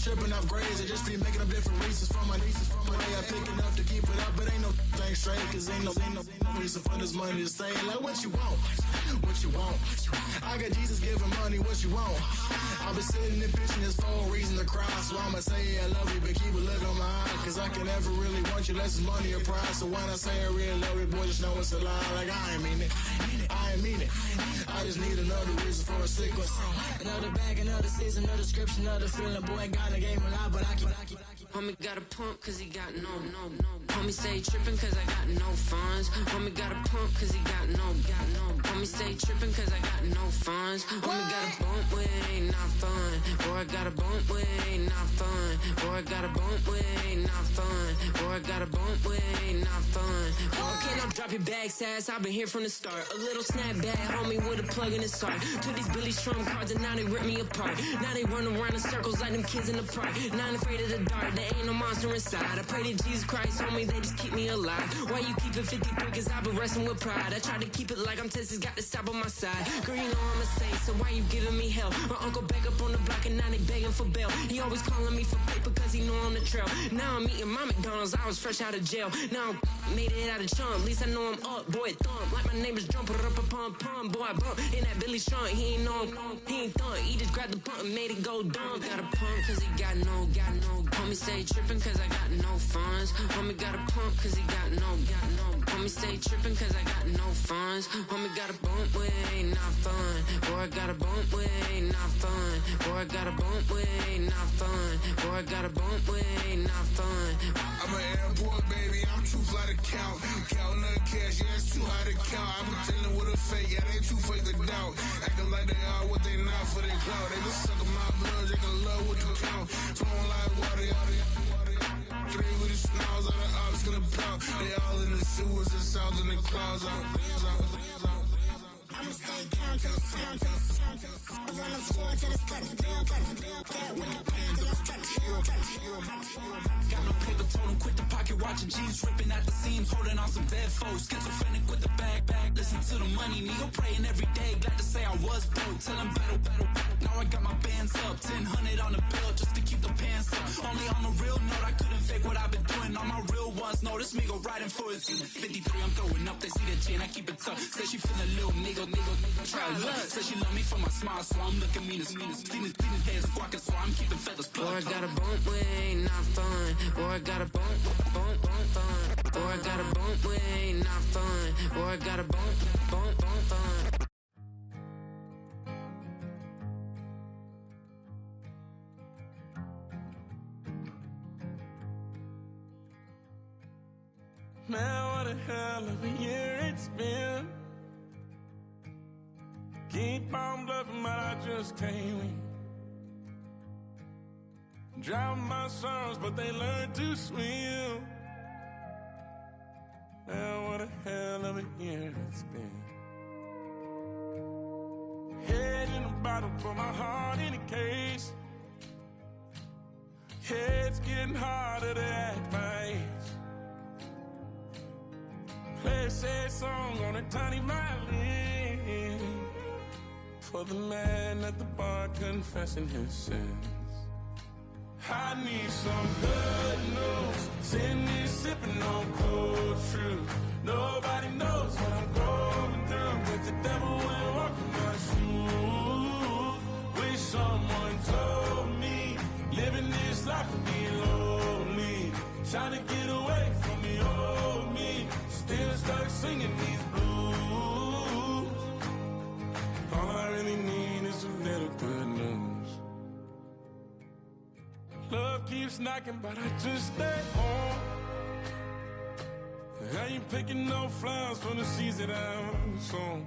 Tripping off grades, I just be making up different reasons for my nieces. For my way I pick enough to keep it up, but ain't no thing straight, cause ain't no reason for this money to stay. Like, what you want? I got Jesus giving money, what you want? I've been sitting and pitching this for a reason to cry, so I'ma say I love you, but keep a look on my eye, cause I can never really want you less is money or pride. So when I say I really love you, boy, just know it's a lie. Like, I ain't mean it. I just need another reason for a sequence. Another bag, another season, another description, another feeling. Boy, God, I gave him a lot, but I keep. Homie got a pump cause he got no. Homie stay trippin' cause I got no funds. Homie got a pump cause he got no. Homie stay trippin' cause I got no funds. Homie got a bump with it ain't not fun. Boy, I got a bump with it ain't not fun. Boy, I got a bump with it ain't not fun. Boy, I got a bump with it ain't not fun. Okay, now drop your bag, sass. I've been here from the start. A little snapback, homie, with a plug in his heart. Took these Billy Strum cards and now they rip me apart. Now they run around in circles like them kids in the park. Not afraid of the dark, there ain't no monster inside. I pray to Jesus Christ, homie, they just keep me alive. Why you keep it 53? Cause I've been wrestling with pride. I try to keep it like I'm Texas, got the stop on my side. Girl, you know I'm a saint, so why you giving me hell? My uncle back up on the block and now they begging for bail. He always calling me for paper cause he know I'm the trail. Now I'm eating my McDonald's, I was fresh out of jail. Now I'm made it out of chump, at least I know I'm up, boy, thump. Like my neighbors jumping up a pum, boy, I bump. In that Billy Strong, he ain't know he ain't thump. He just grabbed the pump and made it go dumb. Got a pump cause he got no. Homie stay trippin' cause I got no funds. Homie got a pump cause he got no. Homie stay trippin' cause I got no funds. Homie got a bump with it ain't not fun. Boy, I got a bump with it ain't not fun. Boy, I got a bump with it ain't not fun. Boy, I got a bump with it ain't not fun. I'm an airport baby, I'm too fly to count. Counting the cash, yeah, it's too high to count. I'm pretending with a fake, yeah, they too fake to doubt. Acting like they are what they not for their clout. They been sucking my blood, they can love what you count. Flowing like water. Three with the snows, all the ops gonna pout. They all in the sewers and south in the clouds. stay down till it's down till it's down till it's down. I run the floor till it's cut. Bill, that with the band till it's cut. Got no paper, told him quit the pocket watching jeans, ripping at the seams, holding on some dead foes. Schizophrenic with the bag. Listen to the money, nigga praying every day. Glad to say I was broke. Tell him battle. Now I got my bands up, 1000 on the bill just to keep the pants up. Only on a real note, I couldn't fake what I've been doing. All my real ones know this nigga riding for his 53. I'm throwing up, they see the chain, I keep it tough. Say she feeling little nigga, try luck. Say she love me for my smile, so I'm looking mean as Seen his head squawking, so I'm keeping feathers plucked. Boy, I got a bump with ain't not fun. Boy, I got a bump fun. Boy, I got a bump with ain't not fun. Boy, I got a bump fun. Man, what a hell of a year it's been. Keep on bluffing, but I just can't win. Drown my sorrows, but they learn to swim. Man, what a hell of a year it's been. Head in a bottle, put my heart in a case. It's getting harder to act my age. Play a sad song on a tiny violin for the man at the bar confessing his sins. I need some good news. Sitting here sipping on cold truth. Nobody knows what I'm going through, but the devil will walk in my shoes. Wish someone told me living this life would be lonely. Trying to get away from the old me. Still stuck singing these blues. All I really need is a little good news. Love keeps knocking, but I just stay home. I ain't picking no flowers from the seeds that I'm sown.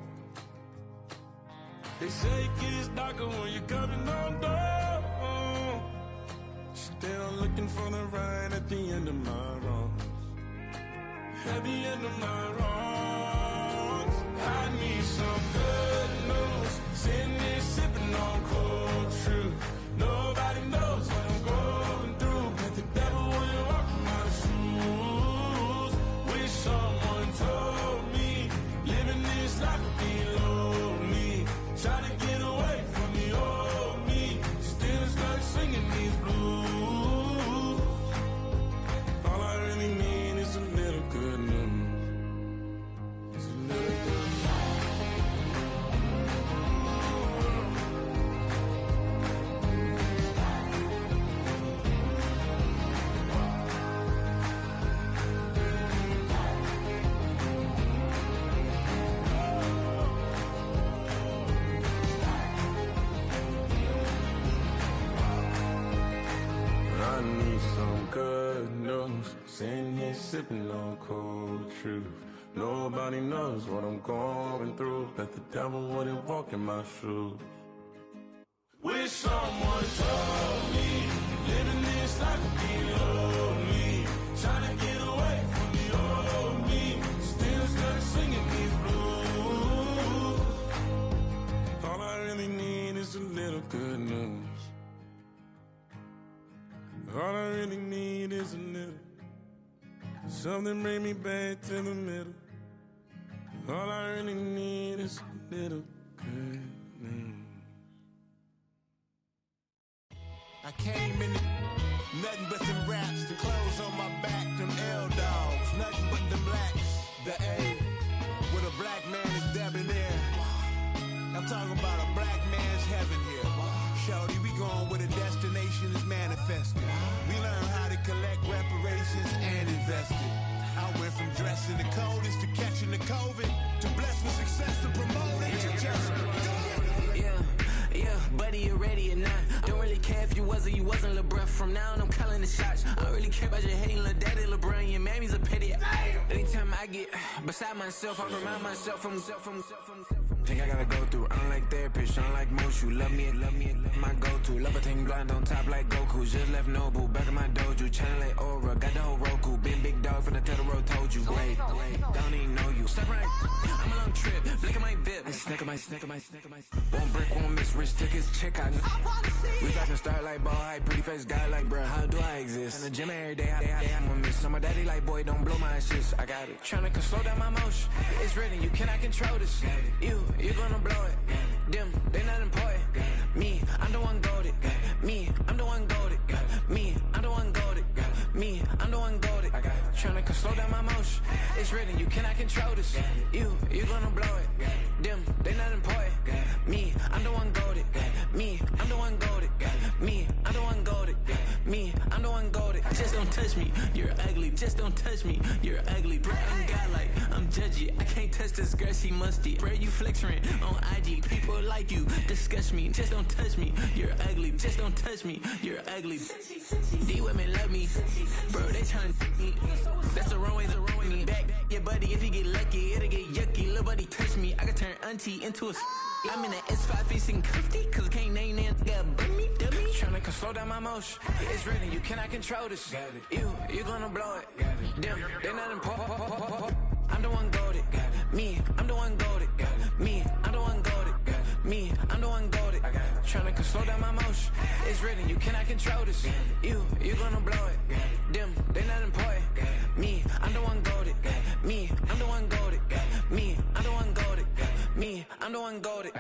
They say it gets darker when you're coming on door. Still looking for the right at the end of my wrongs. At the end of my wrongs, I need some good news. Sitting here sipping on cold truth. Nobody knows what I'm going through, but the devil will walk in my shoes. Wish someone told me living this life would be lonely. Trying to get away from the old me. Still stuck singing these blues. All I really need is a little good news. It's a little good news. I need some good news. Sitting here sipping on cold truth. Nobody knows what I'm going through, but the devil wouldn't walk in my shoes. Wish someone told me living this life would be lonely. Trying to get away from the old me. Still stuck singing these blues. All I really need is a little good news. All I really need is a little. Something bring me back to the middle. All I really need is a little good news. I came in nothing but them raps, the clothes on my back, them L-dogs, nothing but them blacks. The A, with a black man is debonair. I'm talking about a black man's heaven here. Shorty, we going where the destination is manifested. We learn how to collect reparations and invest it. I went from dressing the coldest to catching the COVID, to blessed with success to promote it to just Yeah, buddy, you ready or not? Don't really care if you was or you wasn't LeBron. From now on, I'm calling the shots. I don't really care about your hating little daddy LeBron. Your mammy's a pity. Anytime I get beside myself, I remind myself from Think I gotta go through. I don't like therapists, I don't like most. You love me, my go-to. Love a thing blind on top like Goku. Just left Noble, back in my dojo. Channel like Aura, got the whole Roku. Been big dog from the Tether Road, told you. Wait, don't even know you. Step right, I'm a long trip. Look at my VIP. One brick, one miss, rich tickets, check out. We talking start like ball hype, pretty face guy like bruh, how do I exist? In the gym every day, I'm a miss. So my daddy like, boy, don't blow my assist. I got it. Tryna slow down my motion. It's written, you cannot control this. You gonna blow it. Them, they not important. Me, I'm the one goated. Me, I'm the one goated. Me, I'm the one goated. Me, I'm the one goated. Tryna slow down my motion. It's written, you cannot control this. You gonna blow it. Them, they not important. Me, I'm the one goated. Me, I'm the one goated. Me, I'm the one goated. Me, I'm the one goated. Just don't touch me, you're ugly. Just don't touch me, you're ugly. Bro, I'm godlike, I'm judgy. I can't touch this girl, she musty. Bro, you flexing on IG. People like you disgust me. Just don't touch me, you're ugly. Just don't touch me, you're ugly. These women love me, bro. They tryna me. That's the wrong way, the wrong way. Back your buddy, if he get lucky, it'll get yucky. Little buddy touch me, I can turn auntie into a. I'm in that S5 facing comfy, cause I can't name that. Got me, dummy. Tryna slow down my motion. It's written, you cannot control this. You gonna blow it. Them, they not important. I'm the one goated. Me, I'm the one goated. Me, I'm the one goated. Me, I'm the one goated. Tryna slow down my motion. It's written, you cannot control this. You gonna blow it. Them, they not important. Me, I'm the one goated. Me, I'm the one goated. Me, I'm the one goated. Me, I'm the one goated.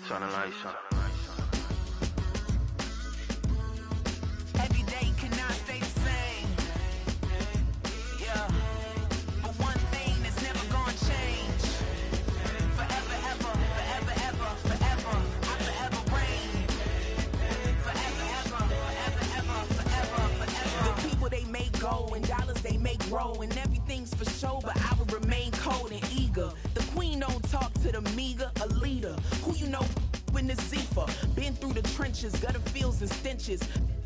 Shining light, shining. Every day cannot stay the same. Yeah. But one thing that's never gonna change. Forever, ever, forever, ever, forever. I forever reign. Forever, ever, forever, ever, forever, forever. The people they make go and dollars they make grow and everything's for show, but I will remain cold and eager. The queen don't talk to the meager, a leader. Who you know in the Zephyr? Been through the trenches, gutter fields and stenches.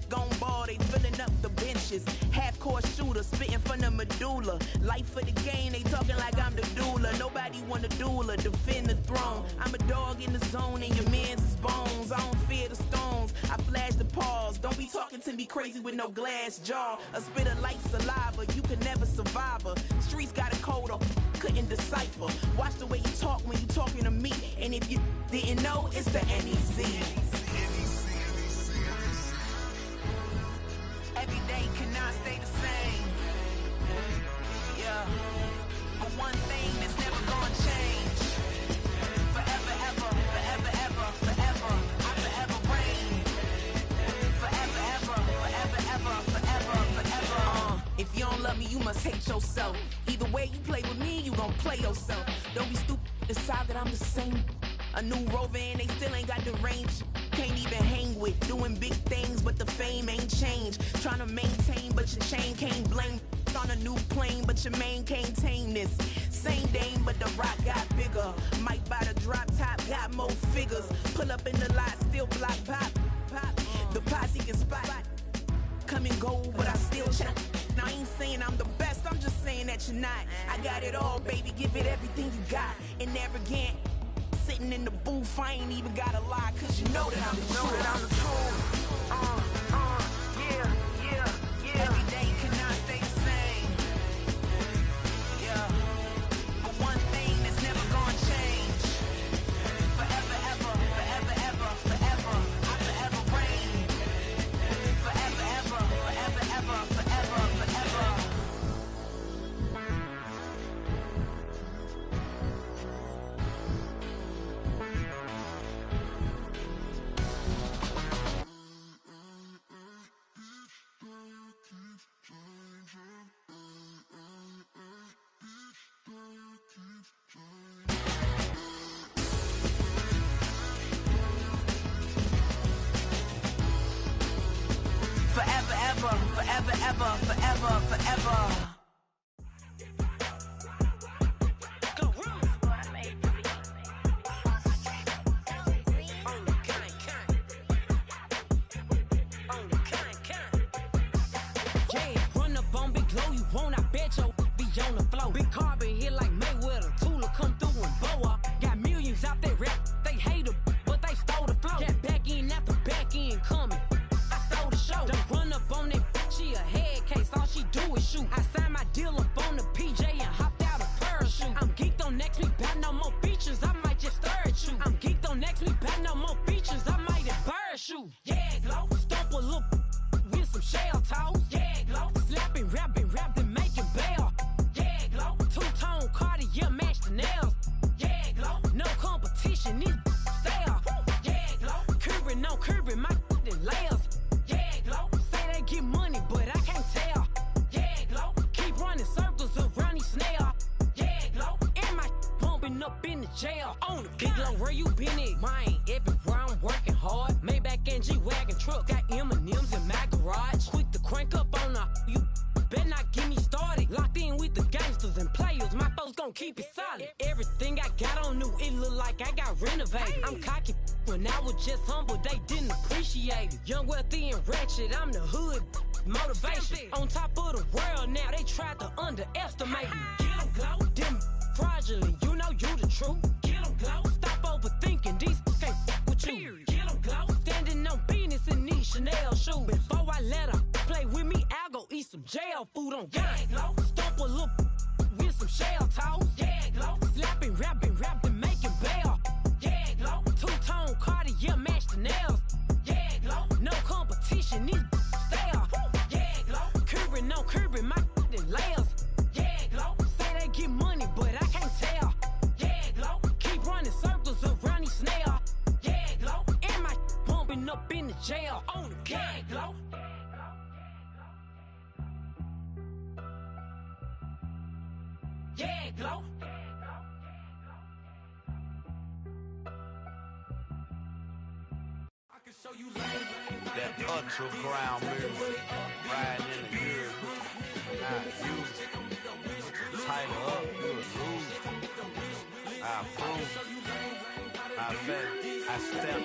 Gone ball, they filling up the benches. Half-court shooter, spitting from the medulla. Life for the game, they talking like I'm the doula. Nobody want a doula, defend the throne. I'm a dog in the zone and your man's is bones. I don't fear the stones, I flash the paws. Don't be talking to me crazy with no glass jaw. A spit of light saliva, you can never survive her. Streets got a code up, couldn't decipher. Watch the way you talk when you talking to me. And if you didn't know, it's the NEC. Every day cannot stay the same. Yeah. But one thing that's never gonna change. Forever, ever, forever, ever, forever. I forever reign. Forever, ever, forever, ever, forever, forever. If you don't love me, you must hate yourself. Either way you play with me, you gon' play yourself. Don't be stupid, decide that I'm the same. A new Rover and they still ain't got the range. Can't even hang with, doing big things, but the fame ain't changed. Trying to maintain, but your chain can't blame. On a new plane, but your main can't tame this. Same dame, but the rock got bigger. Might buy the drop top, got more figures. Pull up in the lot, still block pop. The posse can spot. Come and go, but I still check. Now I ain't saying I'm the best, I'm just saying that you're not. I got it all, baby, give it everything you got. And arrogant. Sitting in the booth, I ain't even gotta lie, cause you know that I'm the truth. Yeah. Every day cannot stay the same. Yeah. But one thing that's never gonna change. Forever, ever, forever, ever, forever. I forever reign. Forever, ever, forever, ever, forever, forever. Forever, ever, forever, ever, forever, forever. On the floor, big carbon hit like Mayweather. Tula come through and boa. Got millions out there rap. They hate her, but they stole the flow. Got back in after back in coming. I stole the show. Don't run up on that bitch, she a head case. All she do is shoot. I signed my deal up on the PJ and hopped out a parachute. I'm geeked on next week, about no more features. I might just stare at you. I'm geeked on next week, about no more features. I might embarrass you. Yeah, glow. Stomp a little with some shell toes. Yeah, glow. Slapping, rapping, making bail. Two-tone Cartier match the nails. Yeah, glow. No competition, these stale. Yeah, glow. Curbing, no curbing, my layers. Yeah, glow. Say they get money, but I can't tell. Yeah, glow. Keep running circles around these snails. Yeah, glow. And my pumping up in the jail. On the big glow, where you been at? Mine, everywhere I'm working hard. Maybach and G-Wagon truck, got M&M's in my garage. Quick to crank up on you. Better not get me started. Locked in with the gangsters and players. My folks gon' keep it solid. Everything I got on new, it look like I got renovated. I'm cocky when I was just humble, they didn't appreciate it. Young, wealthy, and ratchet, I'm the hood motivation. On top of the world now, they tried to underestimate me. Get 'em, glow. Them fraudulent, you know you the truth. Get 'em, glow. Stop overthinking, these can't with you. Get 'em, glow. Standing on business in these Chanel shoes. Before I let her play with me, I'll go eat some jail food on gang. Stomp a little with some shell toes. Yeah, glow. Slapping, rapping, making bail. Yeah, glow. Two-tone Cartier match the nails. Yeah, glow. No competition, these stale. Yeah, glow. Curbing, no curbing, my layers. Yeah, glow. Say they get money, but I can't tell. Yeah, glow. Keep running circles around these jail on the gag, glow. Yeah, glow. I can show you that underground music, riding in the years, not used. Tighten up, you'll lose. I approve. I bet I step